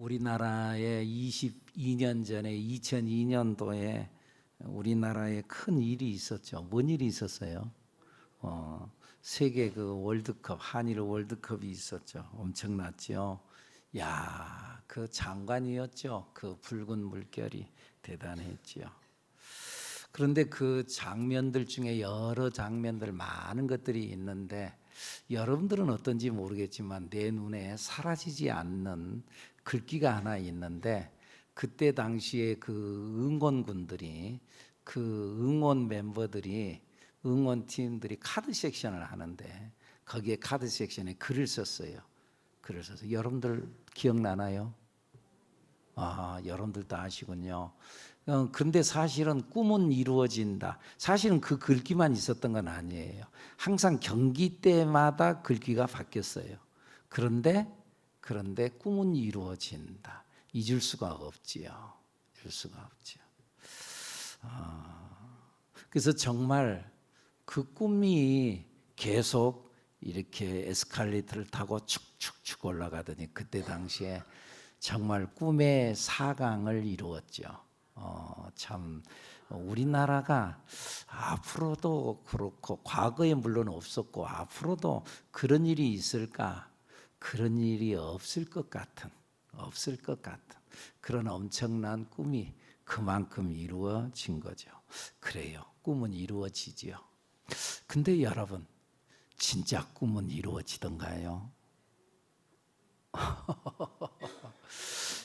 우리나라에 22년 전에 2002년도에 우리나라에 큰 일이 있었죠. 뭔 일이 있었어요? 세계 그 월드컵, 한일 월드컵이 있었죠. 엄청났죠. 야, 그 장관이었죠. 그 붉은 물결이 대단했지요. 그런데 그 장면들 중에 여러 장면들 많은 것들이 있는데 여러분들은 어떤지 모르겠지만 내 눈에 사라지지 않는 글귀가 하나 있는데, 그때 당시에 그 응원군들이, 그 응원 멤버들이, 응원팀들이 카드 섹션을 하는데 거기에 카드 섹션에 글을 썼어요. 글을 써서 여러분들 기억나나요? 여러분들도 아시군요. 근데 사실은 꿈은 이루어진다. 사실은 그 글귀만 있었던 건 아니에요. 항상 경기 때마다 글귀가 바뀌었어요. 그런데 꿈은 이루어진다. 잊을 수가 없지요. 잊을 수가 없지요. 그래서 정말 그 꿈이 계속 이렇게 에스컬레이터를 타고 축축축 올라가더니 그때 당시에 정말 꿈의 4강을 이루었죠. 참 우리나라가 앞으로도 그렇고 과거에 물론 없었고 앞으로도 그런 일이 있을까? 그런 일이 없을 것 같은 그런 엄청난 꿈이 그만큼 이루어진 거죠. 그래요. 꿈은 이루어지지요. 근데 여러분, 진짜 꿈은 이루어지던가요?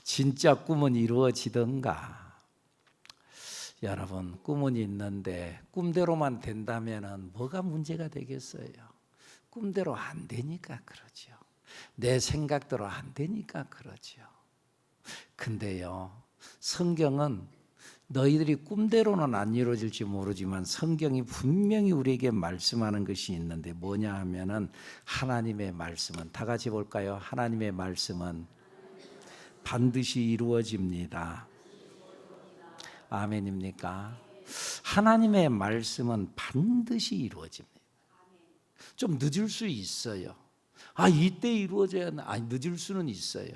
진짜 꿈은 이루어지던가? 여러분, 꿈은 있는데 꿈대로만 된다면 뭐가 문제가 되겠어요? 꿈대로 안 되니까 그러죠. 내 생각대로 안 되니까 그러죠. 근데요, 성경은 너희들이 꿈대로는 안 이루어질지 모르지만 성경이 분명히 우리에게 말씀하는 것이 있는데 뭐냐 하면은, 하나님의 말씀은, 다 같이 볼까요? 하나님의 말씀은 반드시 이루어집니다. 아멘입니까? 하나님의 말씀은 반드시 이루어집니다. 좀 늦을 수 있어요. 이때 이루어져야 하나? 늦을 수는 있어요.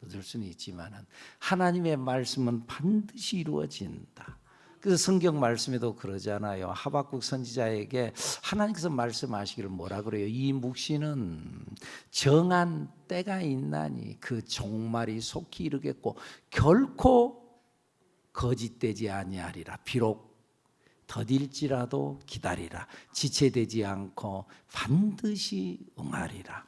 늦을 수는 있지만은 하나님의 말씀은 반드시 이루어진다. 그래서 성경 말씀에도 그러잖아요. 하박국 선지자에게 하나님께서 말씀하시기를 뭐라 그래요? 이 묵시는 정한 때가 있나니 그 종말이 속히 이르겠고 결코 거짓되지 아니하리라. 비록 더딜지라도 기다리라. 지체되지 않고 반드시 응하리라.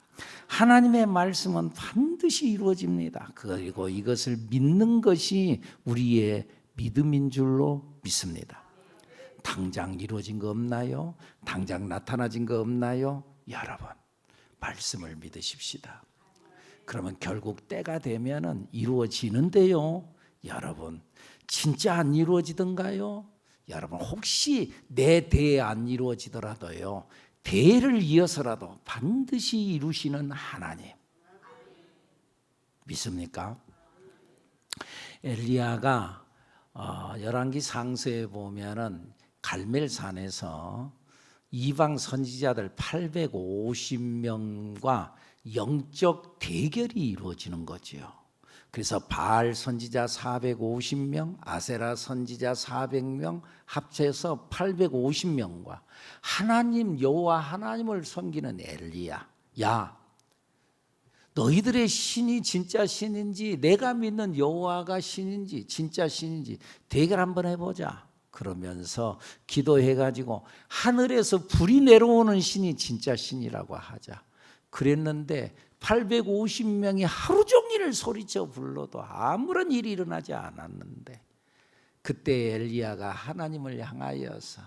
하나님의 말씀은 반드시 이루어집니다. 그리고 이것을 믿는 것이 우리의 믿음인 줄로 믿습니다. 당장 이루어진 거 없나요? 당장 나타나진 거 없나요? 여러분, 말씀을 믿으십시다. 그러면 결국 때가 되면은 이루어지는데요. 여러분, 진짜 안 이루어지던가요? 여러분, 혹시 내 대에 안 이루어지더라도요, 대를 이어서라도 반드시 이루시는 하나님 믿습니까? 엘리야가 열왕기 상서에 보면은 갈멜산에서 이방 선지자들 850명과 영적 대결이 이루어지는 거죠. 그래서 바알 선지자 450명, 아세라 선지자 400명 합쳐서 850명과 하나님 여호와 하나님을 섬기는 엘리야, 야, 너희들의 신이 진짜 신인지 내가 믿는 여호와가 신인지 진짜 신인지 대결 한번 해보자. 그러면서 기도해가지고 하늘에서 불이 내려오는 신이 진짜 신이라고 하자. 그랬는데 850명이 하루 종일 소리쳐 불러도 아무런 일이 일어나지 않았는데, 그때 엘리야가 하나님을 향하여서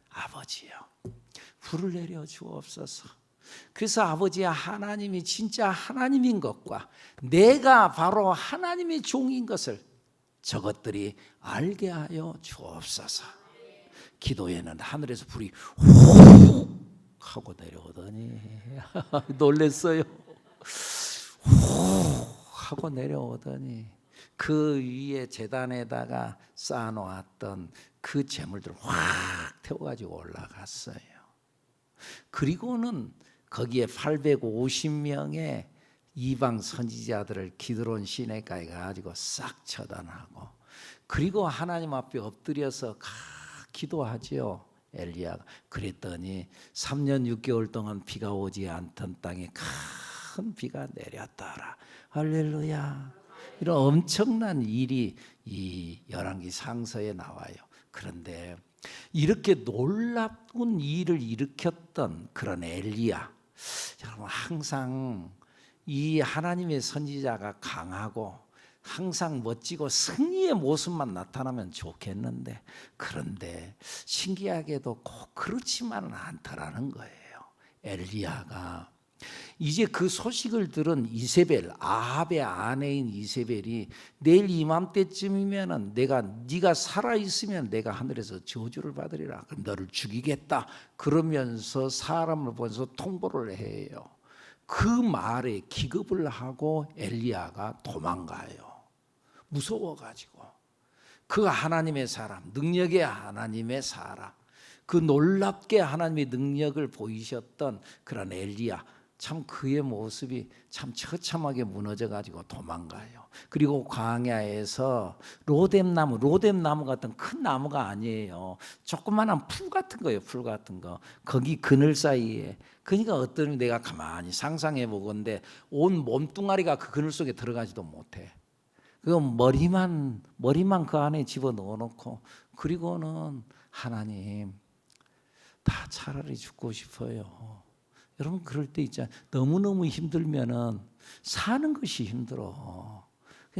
아버지요, 불을 내려 주옵소서. 그래서 아버지야, 하나님이 진짜 하나님인 것과 내가 바로 하나님의 종인 것을 저것들이 알게 하여 주옵소서. 기도에는 하늘에서 불이 훅 하고 내려오더니 놀랬어요. 훅 하고 내려오더니 그 위에 제단에다가 쌓아놓았던 그 재물들을 확 태워가지고 올라갔어요. 그리고는 거기에 850명의 이방 선지자들을 기드론 시내가에 가지고 싹 처단하고, 그리고 하나님 앞에 엎드려서 기도하지요. 엘리야가. 그랬더니 3년 6개월 동안 비가 오지 않던 땅에 큰 비가 내렸더라. 할렐루야. 이런 엄청난 일이 이 열왕기 상서에 나와요. 그런데 이렇게 놀라운 일을 일으켰던 그런 엘리야, 여러분, 항상 이 하나님의 선지자가 강하고 항상 멋지고 승리의 모습만 나타나면 좋겠는데, 그런데 신기하게도 꼭 그렇지만은 않더라는 거예요. 엘리야가 이제 그 소식을 들은 이세벨, 아합의 아내인 이세벨이 내일 이맘때쯤이면은 네가 살아 있으면 내가 하늘에서 저주를 받으리라. 그럼 너를 죽이겠다. 그러면서 사람을 보내서 통보를 해요. 그 말에 기겁을 하고 엘리야가 도망가요. 무서워가지고. 그 하나님의 사람, 능력의 하나님의 사람, 그 놀랍게 하나님의 능력을 보이셨던 그런 엘리야, 참 그의 모습이 참 처참하게 무너져가지고 도망가요. 그리고 광야에서 로뎀나무 같은 큰 나무가 아니에요. 조그마한 풀 같은 거예요. 풀 같은 거. 거기 그늘 사이에. 그러니까 어떤 내가 가만히 상상해 보건데 온 몸뚱아리가 그 그늘 속에 들어가지도 못해. 그 머리만 그 안에 집어 넣어놓고, 그리고는 하나님, 다 차라리 죽고 싶어요. 여러분, 그럴 때 있잖아요. 너무너무 힘들면은 사는 것이 힘들어.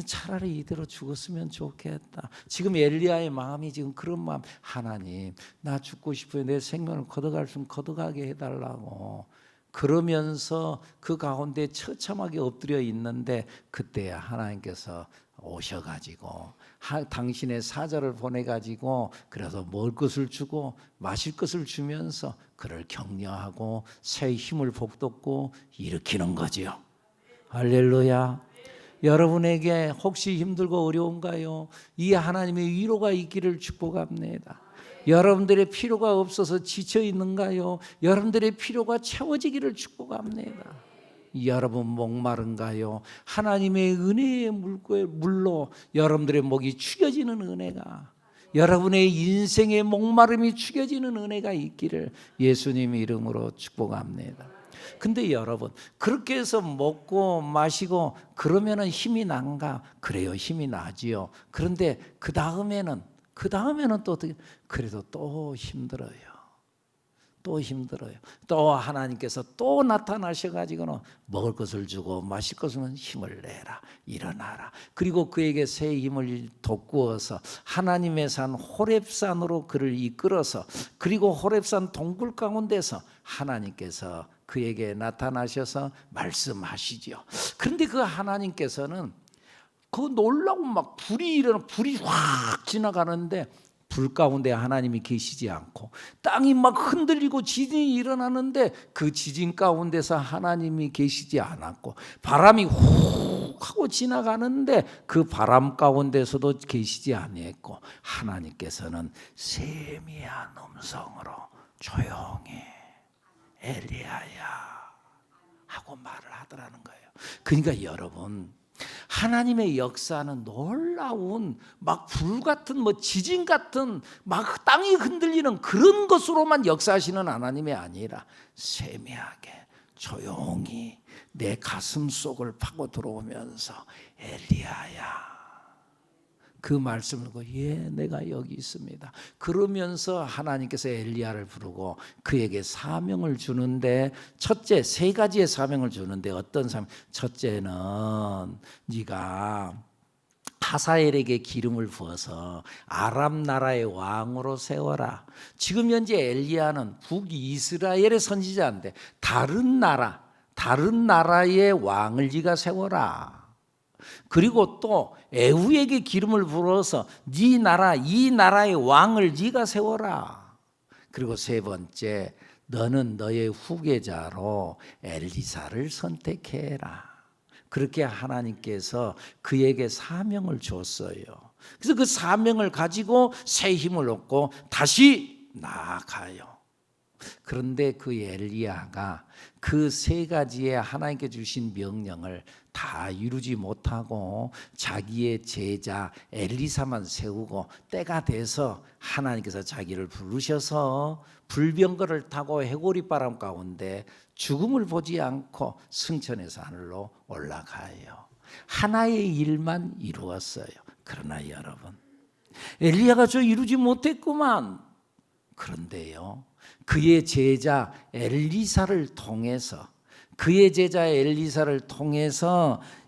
차라리 이대로 죽었으면 좋겠다. 지금 엘리야의 마음이 지금 그런 마음. 하나님, 나 죽고 싶어요. 내 생명을 걷어갈 수 걷어가게 해달라고. 그러면서 그 가운데 처참하게 엎드려 있는데, 그때야 하나님께서 오셔가지고 당신의 사자를 보내가지고, 그래서 먹을 것을 주고 마실 것을 주면서 그를 격려하고 새 힘을 북돋고 일으키는 거지요. 할렐루야. 여러분에게 혹시 힘들고 어려운가요? 이 하나님의 위로가 있기를 축복합니다. 여러분들의 필요가 없어서 지쳐 있는가요? 여러분들의 필요가 채워지기를 축복합니다. 여러분 목마른가요? 하나님의 은혜의 물로 여러분들의 목이 축여지는 은혜가, 여러분의 인생의 목마름이 축여지는 은혜가 있기를 예수님 이름으로 축복합니다. 근데 여러분, 그렇게 해서 먹고 마시고 그러면은 힘이 난가? 그래요, 힘이 나지요. 그런데 그 다음에는 또 어떻게? 그래도 또 힘들어요. 또 하나님께서 또 나타나셔가지고는 먹을 것을 주고 마실 것은 힘을 내라, 일어나라. 그리고 그에게 새 힘을 돋구어서 하나님의 산 호렙산으로 그를 이끌어서, 그리고 호렙산 동굴 가운데서 하나님께서 그에게 나타나셔서 말씀하시죠. 그런데 그 하나님께서는 그 놀라운 막 불이 확 지나가는데, 불 가운데 하나님이 계시지 않고, 땅이 막 흔들리고 지진이 일어나는데 그 지진 가운데서 하나님이 계시지 않았고, 바람이 훅 하고 지나가는데 그 바람 가운데서도 계시지 아니했고, 하나님께서는 세미한 음성으로 조용히 엘리야야 하고 말을 하더라는 거예요. 그러니까 여러분, 하나님의 역사는 놀라운 막 불 같은 지진 같은 막 땅이 흔들리는 그런 것으로만 역사하시는 하나님이 아니라 세미하게 조용히 내 가슴 속을 파고 들어오면서 엘리야야, 그 말씀을 듣고 내가 여기 있습니다. 그러면서 하나님께서 엘리야를 부르고 그에게 사명을 주는데, 첫째, 세 가지의 사명을 주는데, 어떤 사명? 첫째는 네가 하사엘에게 기름을 부어서 아람 나라의 왕으로 세워라. 지금 현재 엘리야는 북이스라엘의 선지자인데 다른 나라의 왕을 네가 세워라. 그리고 또 에후에게 기름을 부어서 네 나라, 이 나라의 왕을 네가 세워라. 그리고 세 번째, 너는 너의 후계자로 엘리사를 선택해라. 그렇게 하나님께서 그에게 사명을 줬어요. 그래서 그 사명을 가지고 새 힘을 얻고 다시 나아가요. 그런데 그 엘리야가 그 세 가지의 하나님께 주신 명령을 다 이루지 못하고 자기의 제자 엘리사만 세우고 때가 돼서 하나님께서 자기를 부르셔서 불병거를 타고 해골이바람 가운데 죽음을 보지 않고 승천해서 하늘로 올라가요. 하나의 일만 이루었어요. 그러나 여러분, 엘리야가 저 이루지 못했구만. 그런데요, 그의 제자 엘리사를 통해서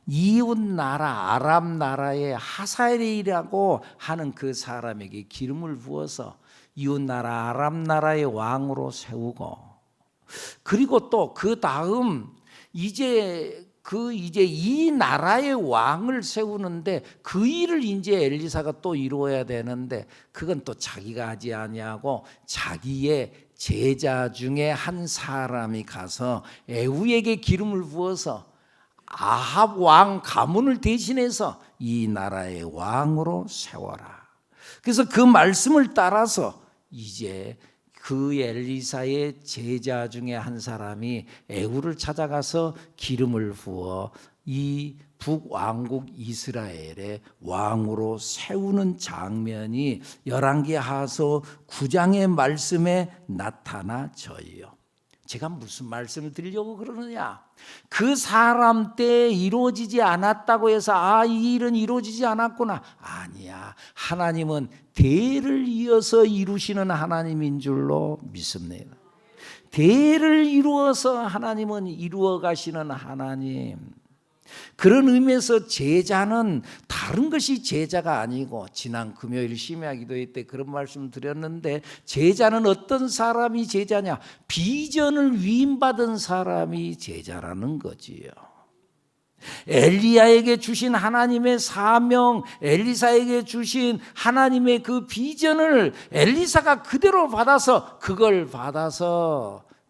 이웃 나라 아람 나라의 하사엘이라고 하는 그 사람에게 기름을 부어서 이웃 나라 아람 나라의 왕으로 세우고, 그리고 또 그 다음 이제 이 나라의 왕을 세우는데 그 일을 이제 엘리사가 또 이루어야 되는데 그건 또 자기가 하지 아니하고 자기의 제자 중에 한 사람이 가서 에후에게 기름을 부어서 아합 왕 가문을 대신해서 이 나라의 왕으로 세워라. 그래서 그 말씀을 따라서 이제 그 엘리사의 제자 중에 한 사람이 에후를 찾아가서 기름을 부어 이 북왕국 이스라엘의 왕으로 세우는 장면이 열왕기하서 9장의 말씀에 나타나져요. 제가 무슨 말씀을 드리려고 그러느냐? 그 사람 때 이루어지지 않았다고 해서 이 일은 이루어지지 않았구나. 아니야. 하나님은 대를 이어서 이루시는 하나님인 줄로 믿습니다. 대를 이루어서 하나님은 이루어 가시는 하나님. 그런 의미에서 제자는 다른 것이 제자가 아니고, 지난 금요일 심야 기도회 때 그런 말씀 드렸는데, 제자는 어떤 사람이 제자냐? 비전을 위임받은 사람이 제자라는 거지요. 엘리야에게 주신 하나님의 사명, 엘리사에게 주신 하나님의 그 비전을 엘리사가 그대로 받아서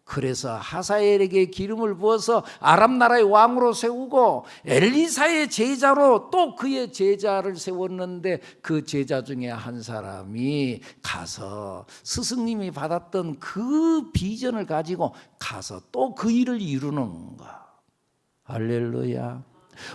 그래서 하사엘에게 기름을 부어서 아람 나라의 왕으로 세우고, 엘리사의 제자로 또 그의 제자를 세웠는데 그 제자 중에 한 사람이 가서 스승님이 받았던 그 비전을 가지고 가서 또 그 일을 이루는 거. 할렐루야.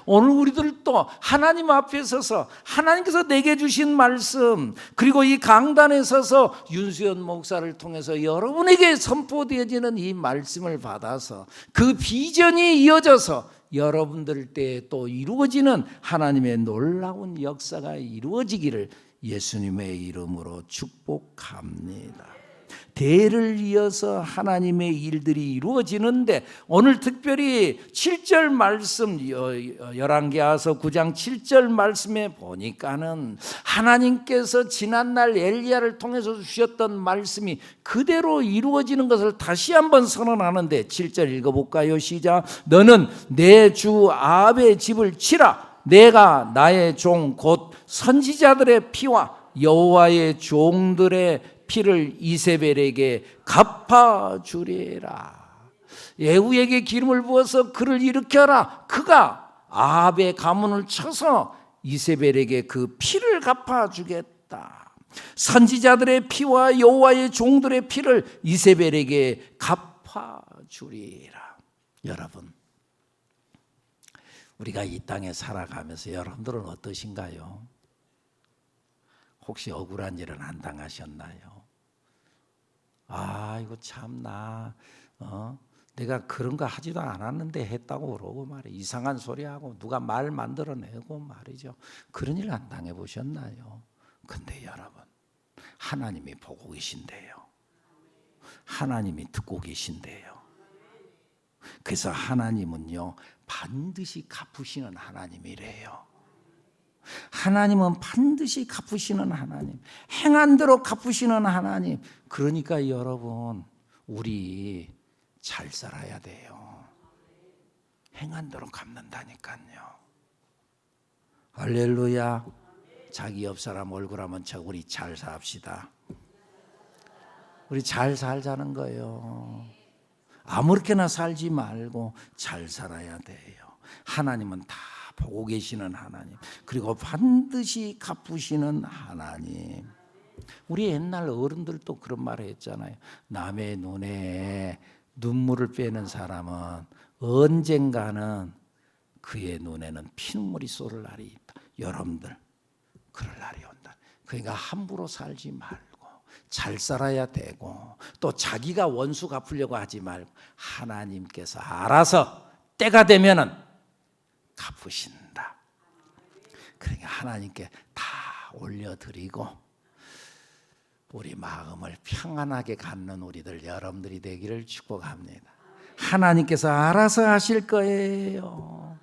오늘 우리들도 하나님 앞에 서서 하나님께서 내게 주신 말씀, 그리고 이 강단에 서서 윤수연 목사를 통해서 여러분에게 선포되어지는 이 말씀을 받아서 그 비전이 이어져서 여러분들 때에 또 이루어지는 하나님의 놀라운 역사가 이루어지기를 예수님의 이름으로 축복합니다. 대를 이어서 하나님의 일들이 이루어지는데, 오늘 특별히 7절 말씀, 열왕기하서 9장 7절 말씀에 보니까는 하나님께서 지난날 엘리야를 통해서 주셨던 말씀이 그대로 이루어지는 것을 다시 한번 선언하는데, 7절 읽어볼까요? 시작. 너는 내 주 아합의 집을 치라. 내가 나의 종 곧 선지자들의 피와 여호와의 종들의 피를 이세벨에게 갚아주리라. 예후에게 기름을 부어서 그를 일으켜라. 그가 아합의 가문을 쳐서 이세벨에게 그 피를 갚아주겠다. 선지자들의 피와 여호와의 종들의 피를 이세벨에게 갚아주리라. 여러분, 우리가 이 땅에 살아가면서 여러분들은 어떠신가요? 혹시 억울한 일은 안 당하셨나요? 이거 참 내가 그런 거 하지도 않았는데 했다고 그러고 말이에요. 이상한 소리하고 누가 말 만들어내고 말이죠. 그런 일 안 당해보셨나요? 근데 여러분, 하나님이 보고 계신대요. 하나님이 듣고 계신대요. 그래서 하나님은요, 반드시 갚으시는 하나님이래요. 하나님은 반드시 갚으시는 하나님, 행한 대로 갚으시는 하나님. 그러니까 여러분, 우리 잘 살아야 돼요. 행한 대로 갚는다니까요. 할렐루야. 자기 옆 사람 얼굴 한번 쳐. 우리 잘 삽시다. 우리 잘 살자는 거예요. 아무렇게나 살지 말고 잘 살아야 돼요. 하나님은 다 보고 계시는 하나님, 그리고 반드시 갚으시는 하나님. 우리 옛날 어른들도 그런 말을 했잖아요. 남의 눈에 눈물을 빼는 사람은 언젠가는 그의 눈에는 피눈물이 쏟을 날이 있다. 여러분들 그럴 날이 온다. 그러니까 함부로 살지 말고 잘 살아야 되고, 또 자기가 원수 갚으려고 하지 말고 하나님께서 알아서 때가 되면은 갚으신다. 그러니까 하나님께 다 올려드리고 우리 마음을 평안하게 갖는 우리들 여러분들이 되기를 축복합니다. 하나님께서 알아서 하실 거예요.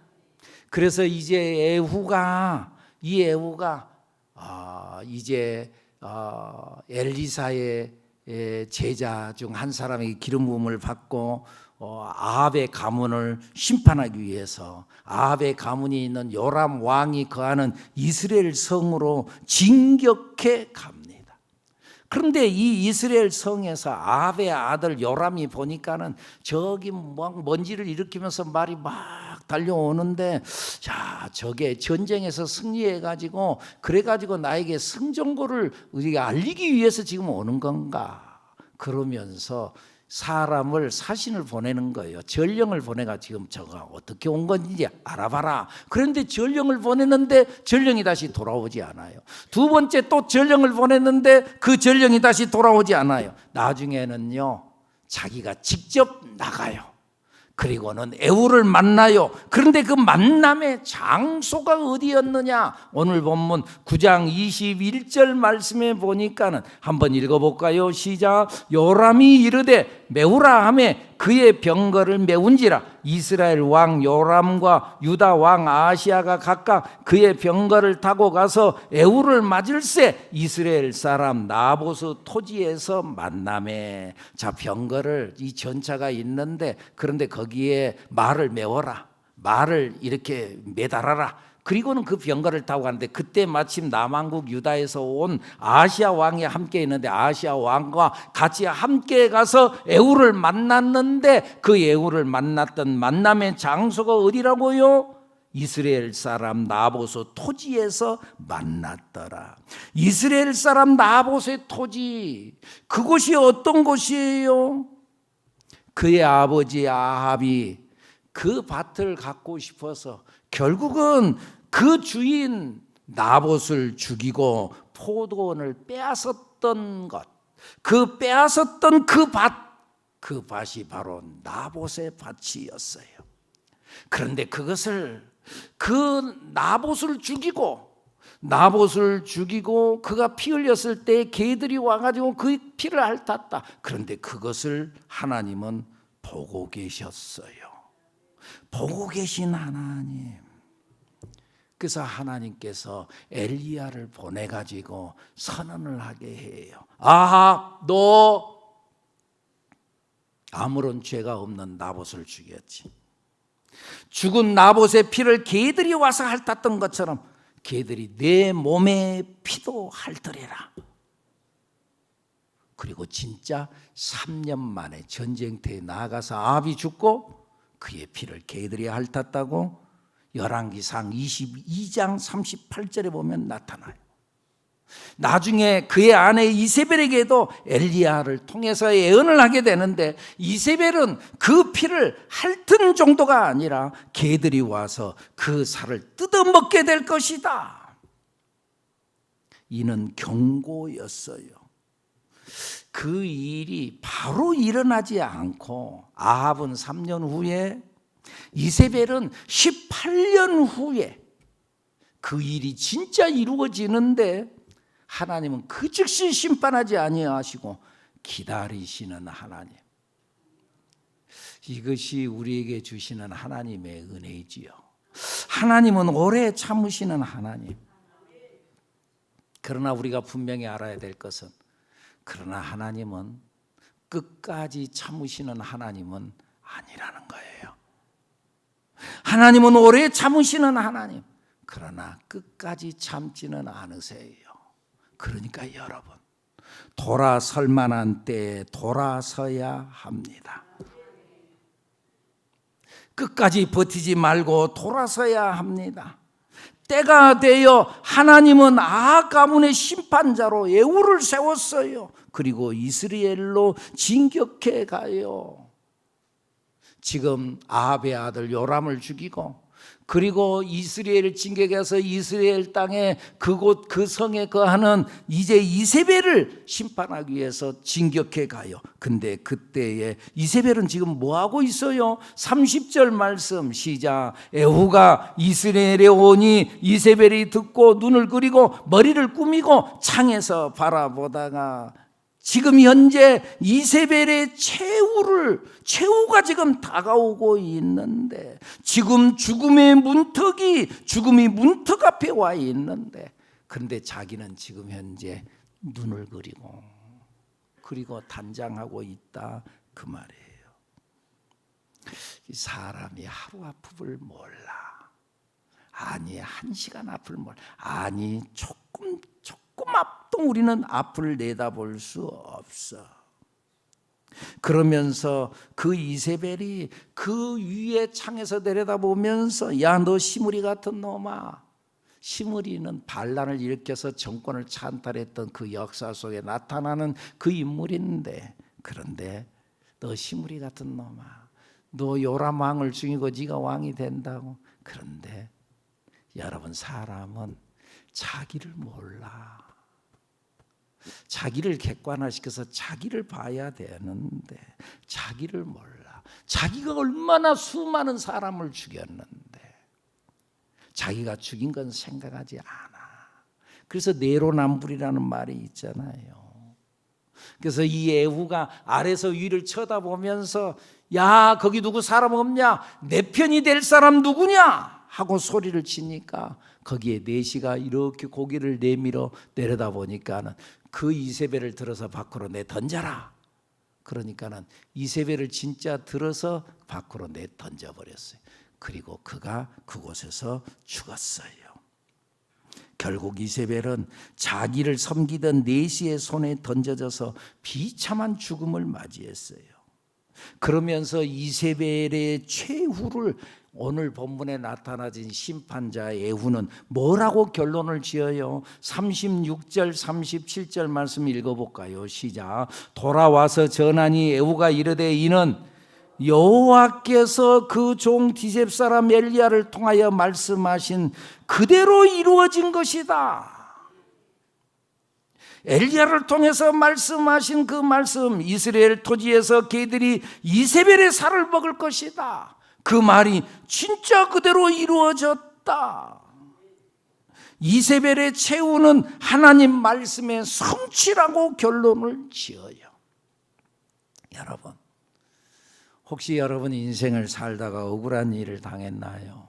그래서 이제 에후가 이제 엘리사의 제자 중 한 사람에게 기름 부음을 받고 아합의 가문을 심판하기 위해서 아합의 가문이 있는 요람 왕이 거하는 이스라엘 성으로 진격해 갑니다. 그런데 이 이스라엘 성에서 아합의 아들 요람이 보니까는 저기 막 먼지를 일으키면서 말이 막 달려오는데, 자, 저게 전쟁에서 승리해가지고 그래가지고 나에게 승전고를 우리가 알리기 위해서 지금 오는 건가? 그러면서 사람을 사신을 보내는 거예요. 전령을 보내가 지금 저가 어떻게 온 건지 알아봐라. 그런데 전령을 보냈는데 전령이 다시 돌아오지 않아요. 두 번째 또 전령을 보냈는데 그 전령이 다시 돌아오지 않아요. 나중에는요, 자기가 직접 나가요. 그리고는 에후를 만나요. 그런데 그 만남의 장소가 어디였느냐? 오늘 본문 9장 21절 말씀에 보니까는 한번 읽어볼까요? 시작. 요람이 이르되 메우라 하매 그의 병거를 메운지라. 이스라엘 왕 요람과 유다 왕 아하시아가 각각 그의 병거를 타고 가서 에후를 맞을새 이스라엘 사람 나보스 토지에서 만나매. 자, 병거를 이 전차가 있는데, 그런데 거기에 말을 메워라, 말을 이렇게 매달아라. 그리고는 그 병거를 타고 가는데, 그때 마침 남왕국 유다에서 온 아하시아 왕이 함께 있는데 아하시아 왕과 같이 함께 가서 에후를 만났는데, 그 에후를 만났던 만남의 장소가 어디라고요? 이스라엘 사람 나보스 토지에서 만났더라. 이스라엘 사람 나보스의 토지, 그곳이 어떤 곳이에요? 그의 아버지 아합이 그 밭을 갖고 싶어서 결국은 그 주인 나봇을 죽이고 포도원을 빼앗았던 것, 그 빼앗았던 그 밭이 바로 나봇의 밭이었어요. 그런데 그 나봇을 죽이고 그가 피 흘렸을 때 개들이 와가지고 그 피를 핥았다. 그런데 그것을 하나님은 보고 계셨어요. 보고 계신 하나님. 그래서 하나님께서 엘리야를 보내가지고 선언을 하게 해요. 아합, 너 아무런 죄가 없는 나봇을 죽였지. 죽은 나봇의 피를 개들이 와서 핥았던 것처럼 개들이 내 몸의 피도 핥으리라. 그리고 진짜 3년 만에 전쟁터에 나가서 아합이 죽고 그의 피를 개들이 핥았다고 열왕기상 22장 38절에 보면 나타나요. 나중에 그의 아내 이세벨에게도 엘리야를 통해서 예언을 하게 되는데, 이세벨은 그 피를 핥은 정도가 아니라 개들이 와서 그 살을 뜯어먹게 될 것이다. 이는 경고였어요. 그 일이 바로 일어나지 않고 아합은 3년 후에, 이세벨은 18년 후에 그 일이 진짜 이루어지는데, 하나님은 그 즉시 심판하지 아니하시고 기다리시는 하나님. 이것이 우리에게 주시는 하나님의 은혜이지요. 하나님은 오래 참으시는 하나님. 그러나 우리가 분명히 알아야 될 것은, 그러나 하나님은 끝까지 참으시는 하나님은 아니라는 거예요. 하나님은 오래 참으시는 하나님, 그러나 끝까지 참지는 않으세요. 그러니까 여러분, 돌아설 만한 때에 돌아서야 합니다. 끝까지 버티지 말고 돌아서야 합니다. 때가 되어 하나님은 아합 가문의 심판자로 예후를 세웠어요. 그리고 이스라엘로 진격해 가요. 지금 아합의 아들 요람을 죽이고, 그리고 이스라엘을 진격해서 이스라엘 땅에 그곳 그 성에 거하는 이제 이세벨을 심판하기 위해서 진격해 가요. 근데 그때에 이세벨은 지금 뭐 하고 있어요? 30절 말씀 시작. 에후가 이스라엘에 오니 이세벨이 듣고 눈을 그리고 머리를 꾸미고 창에서 바라보다가, 지금 현재 이세벨의 최후가 지금 다가오고 있는데, 지금 죽음이 문턱 앞에 와 있는데, 그런데 자기는 지금 현재 눈을 그리고 단장하고 있다, 그 말이에요. 사람이 하루 앞을 몰라. 아니 1시간 앞을 몰라. 아니 조금 앞도 우리는 앞을 내다볼 수 없어. 그러면서 그 이세벨이 그 위에 창에서 내려다보면서, 야 너 시므리 같은 놈아. 시므리는 반란을 일으켜서 정권을 찬탈했던 그 역사 속에 나타나는 그 인물인데, 그런데 너 시므리 같은 놈아, 너 요람 왕을 죽이고 네가 왕이 된다고. 그런데 여러분, 사람은 자기를 몰라. 자기를 객관화시켜서 자기를 봐야 되는데 자기를 몰라. 자기가 얼마나 수많은 사람을 죽였는데 자기가 죽인 건 생각하지 않아. 그래서 내로남불이라는 말이 있잖아요. 그래서 이 에후가 아래서 위를 쳐다보면서, 야 거기 누구 사람 없냐? 내 편이 될 사람 누구냐? 하고 소리를 치니까 거기에 내시가 이렇게 고개를 내밀어 내려다보니까는 그 이세벨을 들어서 밖으로 내던져라. 그러니까는 이세벨을 진짜 들어서 밖으로 내던져버렸어요. 그리고 그가 그곳에서 죽었어요. 결국 이세벨은 자기를 섬기던 내시의 손에 던져져서 비참한 죽음을 맞이했어요. 그러면서 이세벨의 최후를 오늘 본문에 나타나진 심판자 예후는 뭐라고 결론을 지어요? 36절 37절 말씀 읽어볼까요? 시작. 돌아와서 전하니 예후가 이르되 이는 여호와께서 그 종 디셉 사람 엘리야를 통하여 말씀하신 그대로 이루어진 것이다. 엘리야를 통해서 말씀하신 그 말씀, 이스라엘 토지에서 개들이 이세벨의 살을 먹을 것이다. 그 말이 진짜 그대로 이루어졌다. 이세벨의 최후는 하나님 말씀의 성취라고 결론을 지어요. 여러분, 혹시 여러분 인생을 살다가 억울한 일을 당했나요?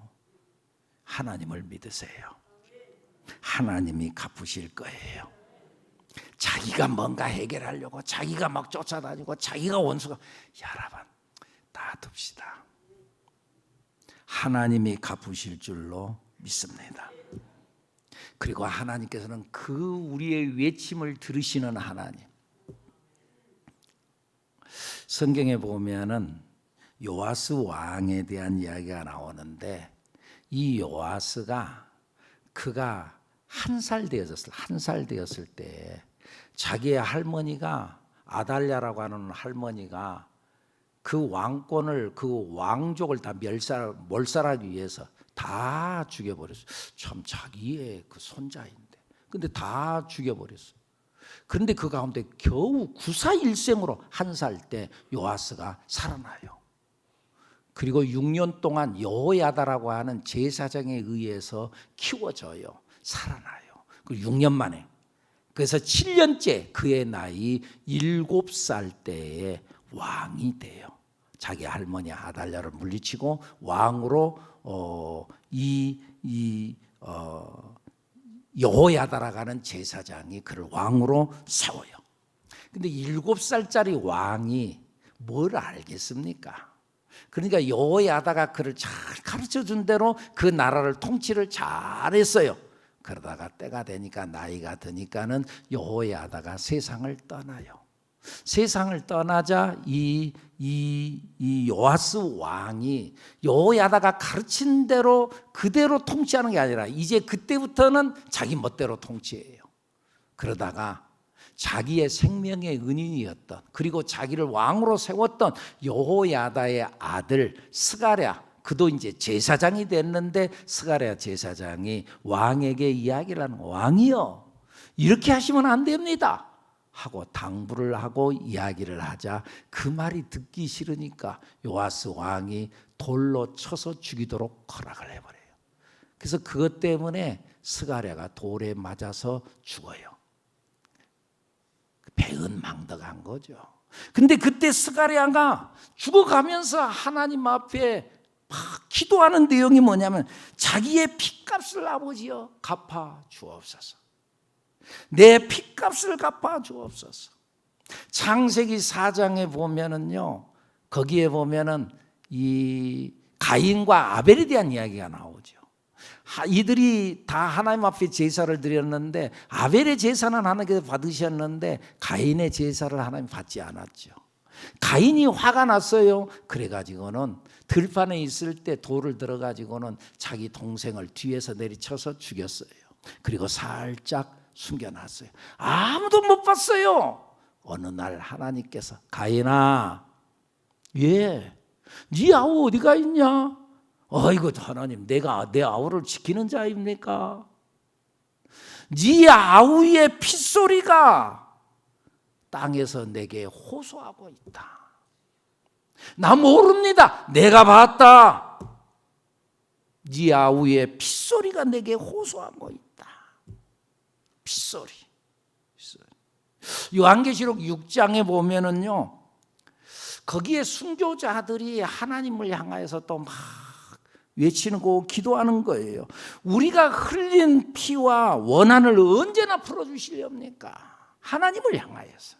하나님을 믿으세요. 하나님이 갚으실 거예요. 자기가 뭔가 해결하려고 자기가 막 쫓아다니고 자기가 원수가, 여러분 놔둡시다. 하나님이 갚으실 줄로 믿습니다. 그리고 하나님께서는 그 우리의 외침을 들으시는 하나님. 성경에 보면은 요아스 왕에 대한 이야기가 나오는데, 이 요아스가 그가 한 살 되었을 때 자기의 할머니가, 아달랴라고 하는 할머니가 그 왕권을, 그 왕족을 다 몰살하기 위해서 다 죽여버렸어요. 참 자기의 그 손자인데, 근데 다 죽여버렸어요. 그런데 그 가운데 겨우 구사일생으로 한 살 때 요아스가 살아나요. 그리고 6년 동안 여호야다라고 하는 제사장에 의해서 키워져요. 살아나요. 그리고 6년 만에, 그래서 7년째 그의 나이 7살 때에 왕이 돼요. 자기 할머니 아달랴를 물리치고 왕으로 여호야다라고 하는 제사장이 그를 왕으로 세워요. 근데 7살짜리 왕이 뭘 알겠습니까? 그러니까 여호야다가 그를 잘 가르쳐준 대로 그 나라를 통치를 잘했어요. 그러다가 때가 되니까, 나이가 드니까는 여호야다가 세상을 떠나요. 세상을 떠나자 이 요아스 왕이 여호야다가 가르친 대로 그대로 통치하는 게 아니라 이제 그때부터는 자기 멋대로 통치해요. 그러다가 자기의 생명의 은인이었던, 그리고 자기를 왕으로 세웠던 여호야다의 아들 스가랴, 그도 이제 제사장이 됐는데 스가랴 제사장이 왕에게 이야기를 하는 거예요. 왕이요, 이렇게 하시면 안 됩니다 하고 당부를 하고 이야기를 하자 그 말이 듣기 싫으니까 요아스 왕이 돌로 쳐서 죽이도록 허락을 해버려요. 그래서 그것 때문에 스가랴가 돌에 맞아서 죽어요. 배은망덕한 거죠. 근데 그때 스가랴가 죽어가면서 하나님 앞에 막 기도하는 내용이 뭐냐면 자기의 핏값을 아버지여 갚아 주옵소서. 내 핏값을 갚아 주옵소서. 창세기 4장에 보면은요, 거기에 보면은 이 가인과 아벨에 대한 이야기가 나오죠. 이들이 다 하나님 앞에 제사를 드렸는데 아벨의 제사는 하나님께서 받으셨는데 가인의 제사를 하나님 받지 않았죠. 가인이 화가 났어요. 그래가지고는 들판에 있을 때 돌을 들어가지고는 자기 동생을 뒤에서 내리쳐서 죽였어요. 그리고 살짝 숨겨놨어요. 아무도 못 봤어요. 어느 날 하나님께서 가인아, 네 아우 어디가 있냐? 어이구 하나님, 내가 내 아우를 지키는 자입니까? 네 아우의 핏소리가 땅에서 내게 호소하고 있다. 나 모릅니다. 내가 봤다. 네 아우의 핏소리가 내게 호소하고 있다. 핏소리. 요한계시록 6장에 보면은요, 거기에 순교자들이 하나님을 향하여서 또 막 외치는 거 기도하는 거예요. 우리가 흘린 피와 원한을 언제나 풀어주시렵니까? 하나님을 향하여서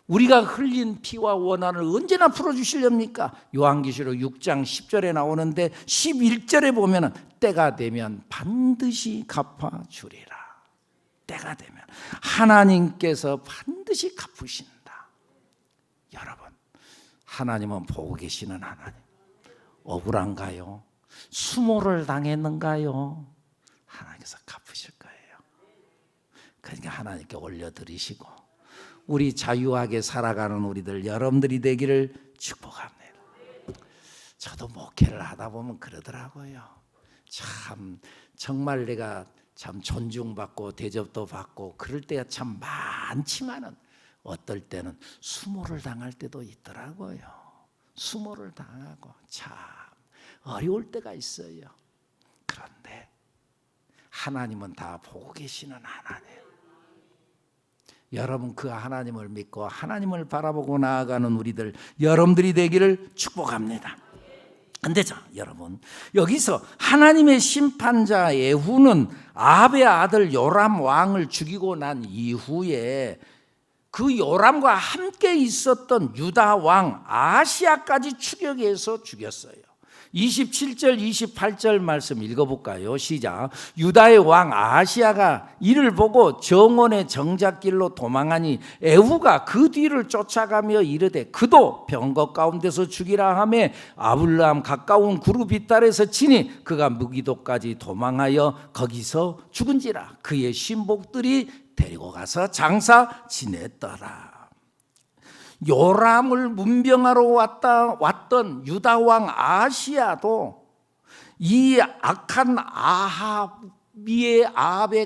우리가 흘린 피와 원한을 언제나 풀어주시렵니까? 요한계시록 6장 10절에 나오는데 11절에 보면 때가 되면 반드시 갚아주리라. 때가 되면 하나님께서 반드시 갚으신다. 여러분, 하나님은 보고 계시는 하나님. 억울한가요? 수모를 당했는가요? 하나님께서 갚으실 거예요. 그러니까 하나님께 올려드리시고 우리 자유하게 살아가는 우리들 여러분들이 되기를 축복합니다. 저도 목회를 하다 보면 그러더라고요. 참 정말 내가 참 존중받고 대접도 받고 그럴 때가 참 많지만은 어떨 때는 수모를 당할 때도 있더라고요. 수모를 당하고 참 어려울 때가 있어요. 그런데 하나님은 다 보고 계시는 하나님. 여러분 그 하나님을 믿고 하나님을 바라보고 나아가는 우리들 여러분들이 되기를 축복합니다. 근데 여러분, 여기서 하나님의 심판자 예후는 아합의 아들 요람 왕을 죽이고 난 이후에 그 요람과 함께 있었던 유다 왕 아하시야까지 추격해서 죽였어요. 27절 28절 말씀 읽어볼까요? 시작. 유다의 왕 아하시야가 이를 보고 정원의 정작길로 도망하니 에후가 그 뒤를 쫓아가며 이르되 그도 병거 가운데서 죽이라 하매 아블람 가까운 구루 빗달에서 치니 그가 무기도까지 도망하여 거기서 죽은지라. 그의 신복들이 데리고 가서 장사 지냈더라. 요람을 문병하러 왔던 유다 왕 아하시야도 이 악한 아합의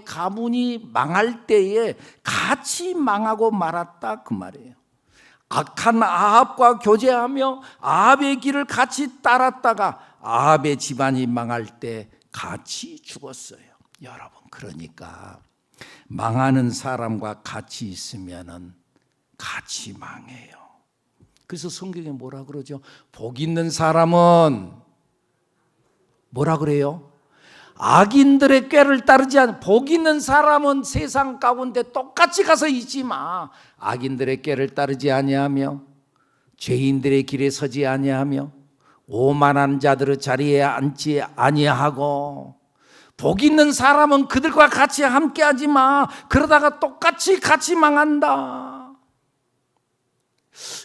가문이 망할 때에 같이 망하고 말았다 그 말이에요. 악한 아합과 교제하며 아합의 길을 같이 따랐다가 아합의 집안이 망할 때 같이 죽었어요. 여러분, 그러니까 망하는 사람과 같이 있으면은 같이 망해요. 그래서 성경에 뭐라 그러죠? 복 있는 사람은 뭐라 그래요? 악인들의 꾀를 따르지 않는, 복 있는 사람은 세상 가운데 똑같이 가서 있지 마. 악인들의 꾀를 따르지 아니하며 죄인들의 길에 서지 아니하며 오만한 자들의 자리에 앉지 아니하고. 복 있는 사람은 그들과 같이 함께하지 마. 그러다가 똑같이 같이 망한다.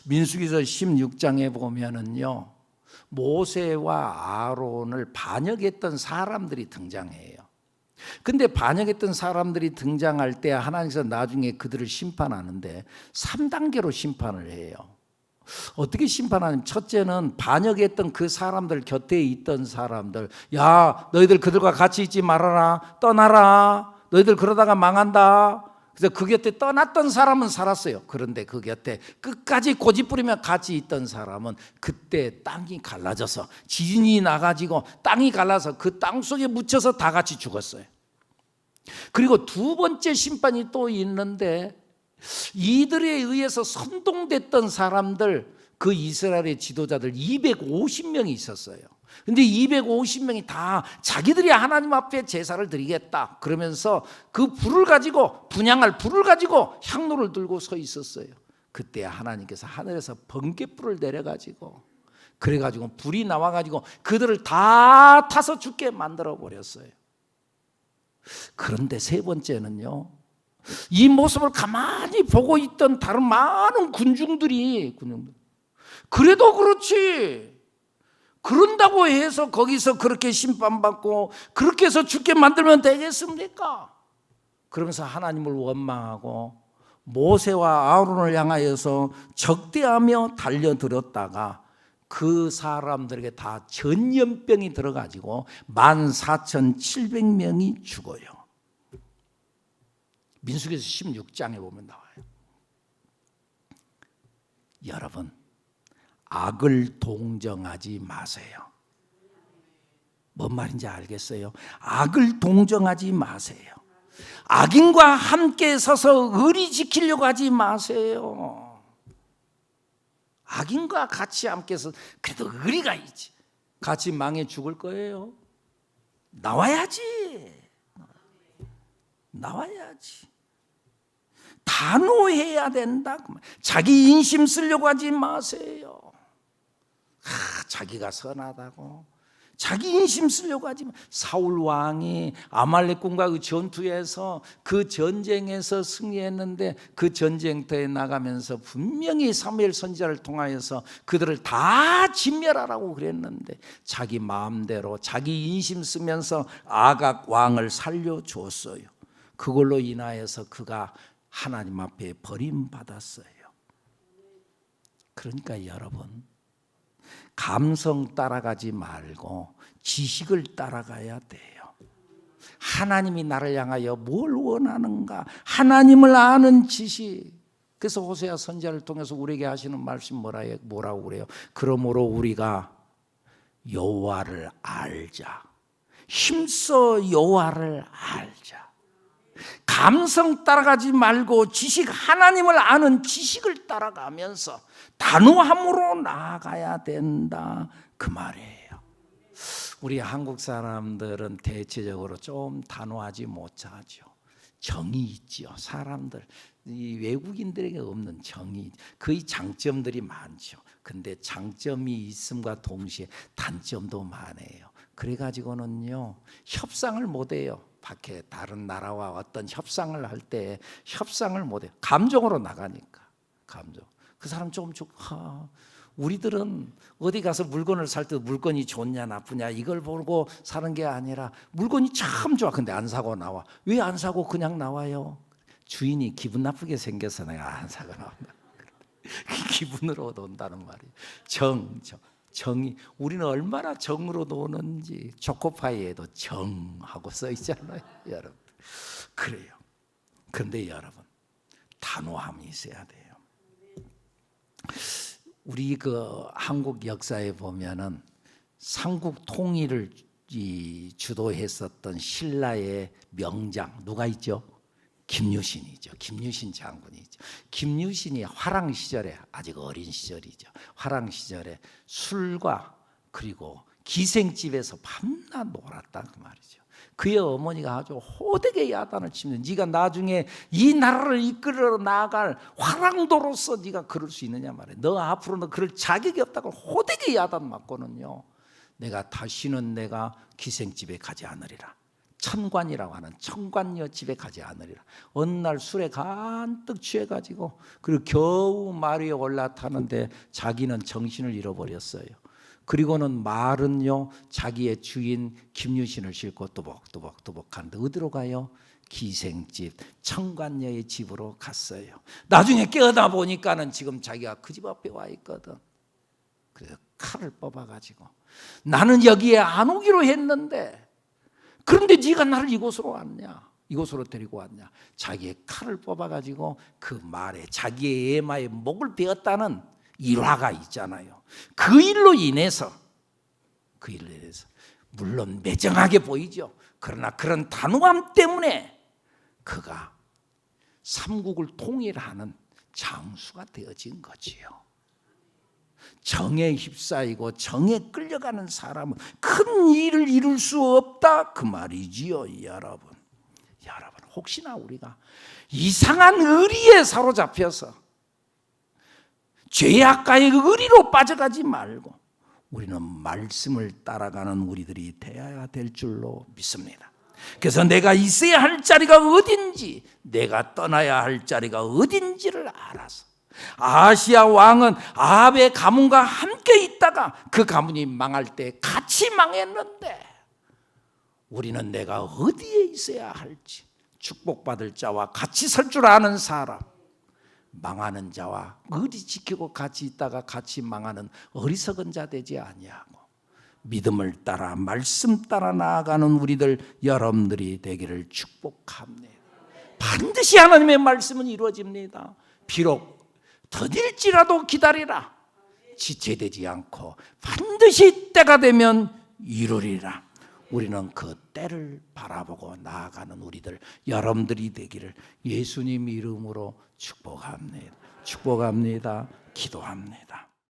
민수기서 16장에 보면은요, 모세와 아론을 반역했던 사람들이 등장해요. 근데 반역했던 사람들이 등장할 때 하나님께서 나중에 그들을 심판하는데 3단계로 심판을 해요. 어떻게 심판하냐면, 첫째는 반역했던 그 사람들 곁에 있던 사람들, 야, 너희들 그들과 같이 있지 말아라, 떠나라, 너희들 그러다가 망한다. 그래서 그 곁에 떠났던 사람은 살았어요. 그런데 그 곁에 끝까지 고집부리며 같이 있던 사람은 그때 땅이 갈라져서, 지진이 나가지고 땅이 갈라서 그 땅 속에 묻혀서 다 같이 죽었어요. 그리고 두 번째 심판이 또 있는데, 이들에 의해서 선동됐던 사람들, 그 이스라엘의 지도자들 250명이 있었어요. 근데 250명이 다 자기들이 하나님 앞에 제사를 드리겠다 그러면서 그 불을 가지고, 분향할 불을 가지고 향로를 들고 서 있었어요. 그때 하나님께서 하늘에서 번갯불을 내려가지고, 그래가지고 불이 나와가지고 그들을 다 타서 죽게 만들어 버렸어요. 그런데 세 번째는요, 이 모습을 가만히 보고 있던 다른 많은 군중들이, 그래도 그렇지, 그런다고 해서 거기서 그렇게 심판받고 그렇게 해서 죽게 만들면 되겠습니까? 그러면서 하나님을 원망하고 모세와 아론을 향하여서 적대하며 달려들었다가 그 사람들에게 다 전염병이 들어가지고 14,700명이 죽어요. 민수기서 16장에 보면 나와요. 여러분, 악을 동정하지 마세요. 뭔 말인지 알겠어요? 악을 동정하지 마세요. 악인과 함께 서서 의리 지키려고 하지 마세요. 악인과 같이 함께 서 그래도 의리가 있지. 같이 망해 죽을 거예요. 나와야지. 나와야지. 단호해야 된다. 자기 인심 쓰려고 하지 마세요. 자기가 선하다고 자기 인심 쓰려고 하지 마. 사울 왕이 아말렉군과 그 전투에서, 그 전쟁에서 승리했는데 그 전쟁터에 나가면서 분명히 사무엘 선지자를 통하여서 그들을 다 진멸하라고 그랬는데 자기 마음대로 자기 인심 쓰면서 아각 왕을 살려줬어요. 그걸로 인하여서 그가 하나님 앞에 버림받았어요. 그러니까 여러분, 감성 따라가지 말고 지식을 따라가야 돼요. 하나님이 나를 향하여 뭘 원하는가, 하나님을 아는 지식. 그래서 호세아 선지자를 통해서 우리에게 하시는 말씀 뭐라고 그래요? 그러므로 우리가 여호와를 알자. 힘써 여호와를 알자. 감성 따라가지 말고 지식, 하나님을 아는 지식을 따라가면서 단호함으로 나아가야 된다, 그 말이에요. 우리 한국 사람들은 대체적으로 좀 단호하지 못하죠. 정이 있죠. 사람들, 이 외국인들에게 없는 정이, 그의 장점들이 많죠. 근데 장점이 있음과 동시에 단점도 많아요. 그래가지고는요, 협상을 못해요. 밖에 다른 나라와 어떤 협상을 할 때 협상을 못해요. 감정으로 나가니까. 감정. 그 사람 조금 우리들은 어디 가서 물건을 살 때 물건이 좋냐 나쁘냐 이걸 보고 사는 게 아니라 물건이 참 좋아. 근데 안 사고 나와. 왜 안 사고 그냥 나와요? 주인이 기분 나쁘게 생겨서 내가 안 사고 나온다. 기분으로 논다는 말이에요. 정이, 우리는 얼마나 정으로 노는지 초코파이에도 정하고 써 있잖아요, 여러분. 그래요. 그런데 여러분, 단호함이 있어야 돼요. 우리 그 한국 역사에 보면은 삼국 통일을 주도했었던 신라의 명장 누가 있죠? 김유신이죠. 김유신 장군이죠. 김유신이 화랑 시절에, 아직 어린 시절이죠. 화랑 시절에 술과 그리고 기생집에서 밤낮 놀았다, 그 말이죠. 그의 어머니가 아주 호되게 야단을 치면, 네가 나중에 이 나라를 이끌어 나갈 화랑도로서 네가 그럴 수 있느냐 말이에요. 너 앞으로는 그럴 자격이 없다고 호되게 야단 맞고는요, 내가 다시는 내가 기생집에 가지 않으리라. 천관이라고 하는 청관녀 집에 가지 않으리라. 어느 날 술에 간뜩 취해가지고 그리고 겨우 말 위에 올라타는데 자기는 정신을 잃어버렸어요. 그리고는 말은요 자기의 주인 김유신을 싣고 또복또복 가는데 어디로 가요? 기생집 청관녀의 집으로 갔어요. 나중에 깨어나 보니까는 지금 자기가 그 집 앞에 와 있거든. 그래서 칼을 뽑아가지고 나는 여기에 안 오기로 했는데 그런데 네가 나를 이곳으로 왔냐? 이곳으로 데리고 왔냐? 자기의 칼을 뽑아가지고 그 말에 자기의 애마의 목을 베었다는 일화가 있잖아요. 그 일로 인해서 물론 매정하게 보이죠. 그러나 그런 단호함 때문에 그가 삼국을 통일하는 장수가 되어진 거지요. 정에 휩싸이고 정에 끌려가는 사람은 큰 일을 이룰 수 없다 그 말이지요. 여러분 혹시나 우리가 이상한 의리에 사로잡혀서 죄악가의 의리로 빠져가지 말고 우리는 말씀을 따라가는 우리들이 되어야 될 줄로 믿습니다. 그래서 내가 있어야 할 자리가 어딘지, 내가 떠나야 할 자리가 어딘지를 알아서 아하시야 왕은 아합의 가문과 함께 있다가 그 가문이 망할 때 같이 망했는데 우리는 내가 어디에 있어야 할지 축복받을 자와 같이 설 줄 아는 사람, 망하는 자와 의리 지키고 같이 있다가 같이 망하는 어리석은 자 되지 아니하고 믿음을 따라 말씀 따라 나아가는 우리들 여러분들이 되기를 축복합니다. 반드시 하나님의 말씀은 이루어집니다. 비록 더딜지라도 기다리라. 지체되지 않고 반드시 때가 되면 이루리라. 우리는 그 때를 바라보고 나아가는 우리들 여러분들이 되기를 예수님 이름으로 축복합니다. 기도합니다.